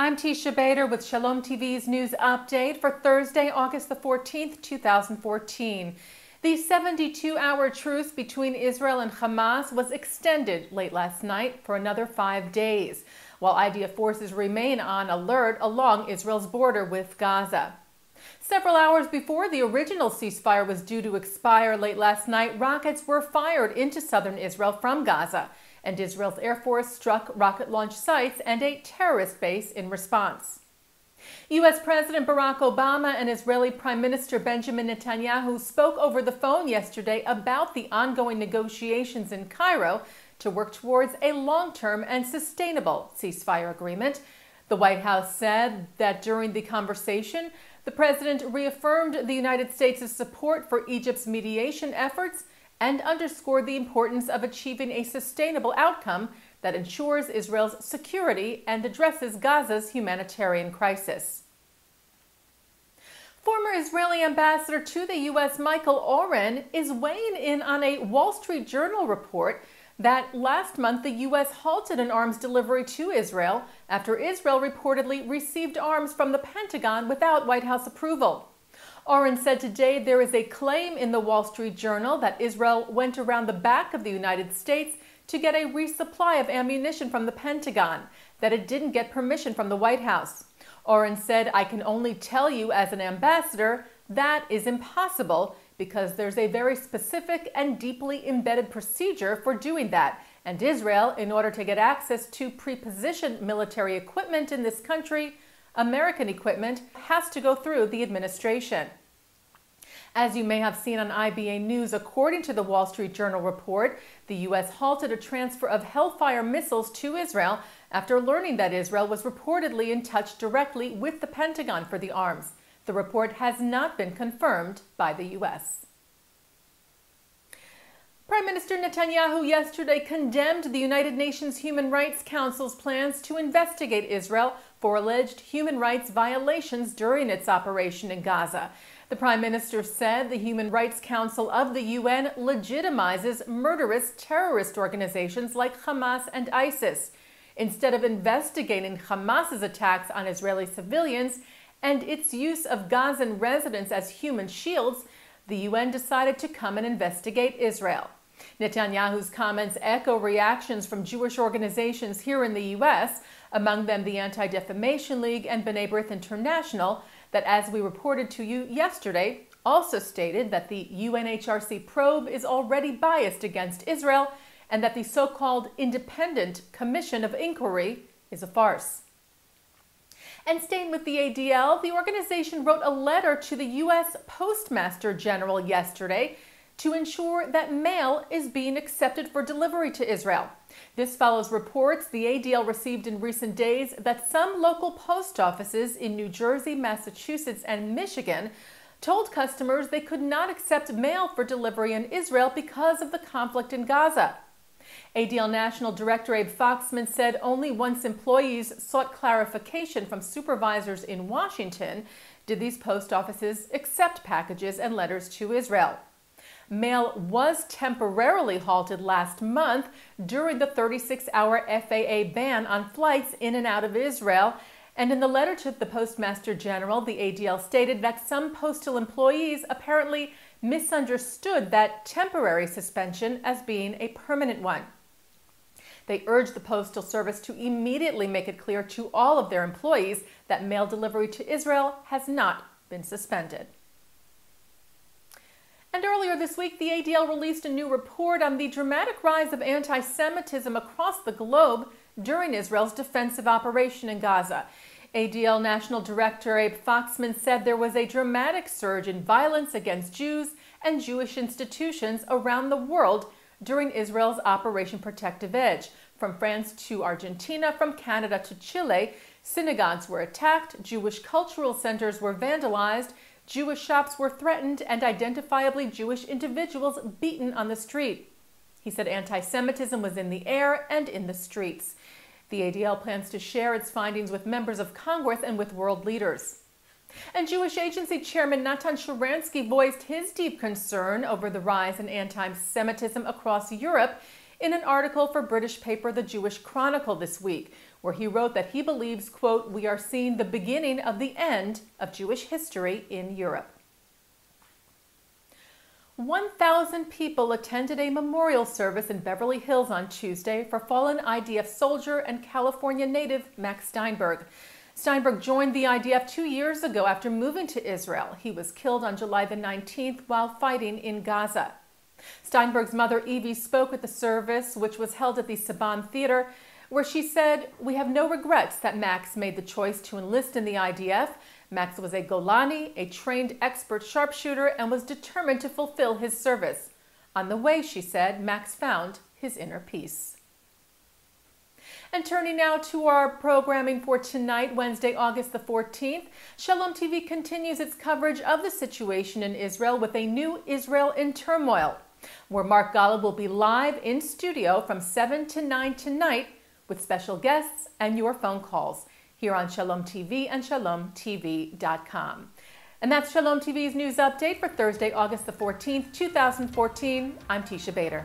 I'm Tisha Bader with Shalom TV's news update for Thursday, August the 14th, 2014. The 72-hour truce between Israel and Hamas was extended late last night for another 5 days, while IDF forces remain on alert along Israel's border with Gaza. Several hours before the original ceasefire was due to expire late last night, rockets were fired into southern Israel from Gaza, and Israel's Air Force struck rocket launch sites and a terrorist base in response. U.S. President Barack Obama and Israeli Prime Minister Benjamin Netanyahu spoke over the phone yesterday about the ongoing negotiations in Cairo to work towards a long-term and sustainable ceasefire agreement. The White House said that during the conversation, the president reaffirmed the United States' support for Egypt's mediation efforts and underscored the importance of achieving a sustainable outcome that ensures Israel's security and addresses Gaza's humanitarian crisis. Former Israeli ambassador to the U.S. Michael Oren is weighing in on a Wall Street Journal report that last month the U.S. halted an arms delivery to Israel after Israel reportedly received arms from the Pentagon without White House approval. Oren said today there is a claim in the Wall Street Journal that Israel went around the back of the United States to get a resupply of ammunition from the Pentagon, that it didn't get permission from the White House. Oren said, "I can only tell you as an ambassador that is impossible because there's a very specific and deeply embedded procedure for doing that. And Israel, in order to get access to pre-positioned military equipment in this country, American equipment, has to go through the administration." As you may have seen on IBA News, according to the Wall Street Journal report, the U.S. halted a transfer of Hellfire missiles to Israel after learning that Israel was reportedly in touch directly with the Pentagon for the arms. The report has not been confirmed by the U.S. Prime Minister Netanyahu yesterday condemned the United Nations Human Rights Council's plans to investigate Israel for alleged human rights violations during its operation in Gaza. The Prime Minister said the Human Rights Council of the UN legitimizes murderous terrorist organizations like Hamas and ISIS. Instead of investigating Hamas's attacks on Israeli civilians and its use of Gazan residents as human shields, the UN decided to come and investigate Israel. Netanyahu's comments echo reactions from Jewish organizations here in the U.S., among them the Anti-Defamation League and B'nai B'rith International, that, as we reported to you yesterday, also stated that the UNHRC probe is already biased against Israel and that the so-called Independent Commission of Inquiry is a farce. And staying with the ADL, the organization wrote a letter to the U.S. Postmaster General yesterday to ensure that mail is being accepted for delivery to Israel. This follows reports the ADL received in recent days that some local post offices in New Jersey, Massachusetts, and Michigan told customers they could not accept mail for delivery in Israel because of the conflict in Gaza. ADL National Director Abe Foxman said only once employees sought clarification from supervisors in Washington did these post offices accept packages and letters to Israel. Mail was temporarily halted last month during the 36-hour FAA ban on flights in and out of Israel. And in the letter to the Postmaster General, the ADL stated that some postal employees apparently misunderstood that temporary suspension as being a permanent one. They urged the Postal Service to immediately make it clear to all of their employees that mail delivery to Israel has not been suspended. And earlier this week, the ADL released a new report on the dramatic rise of anti-Semitism across the globe during Israel's defensive operation in Gaza. ADL National Director Abe Foxman said there was a dramatic surge in violence against Jews and Jewish institutions around the world during Israel's Operation Protective Edge. From France to Argentina, from Canada to Chile, synagogues were attacked, Jewish cultural centers were vandalized, Jewish shops were threatened, and identifiably Jewish individuals beaten on the street. He said anti-Semitism was in the air and in the streets. The ADL plans to share its findings with members of Congress and with world leaders. And Jewish Agency Chairman Natan Sharansky voiced his deep concern over the rise in anti-Semitism across Europe in an article for British paper The Jewish Chronicle this week, where he wrote that he believes, quote, "We are seeing the beginning of the end of Jewish history in Europe." 1,000 people attended a memorial service in Beverly Hills on Tuesday for fallen IDF soldier and California native Max Steinberg. Steinberg joined the IDF 2 years ago after moving to Israel. He was killed on July the 19th while fighting in Gaza. Steinberg's mother, Evie, spoke at the service, which was held at the Saban Theater, where she said, "We have no regrets that Max made the choice to enlist in the IDF. Max was a Golani, a trained expert sharpshooter, and was determined to fulfill his service. On the way," she said, "Max found his inner peace." And turning now to our programming for tonight, Wednesday, August the 14th, Shalom TV continues its coverage of the situation in Israel with a new Israel in Turmoil, where Mark Golub will be live in studio from 7 to 9 tonight with special guests and your phone calls here on Shalom TV and shalomtv.com. And that's Shalom TV's news update for Thursday, August the 14th, 2014. I'm Tisha Bader.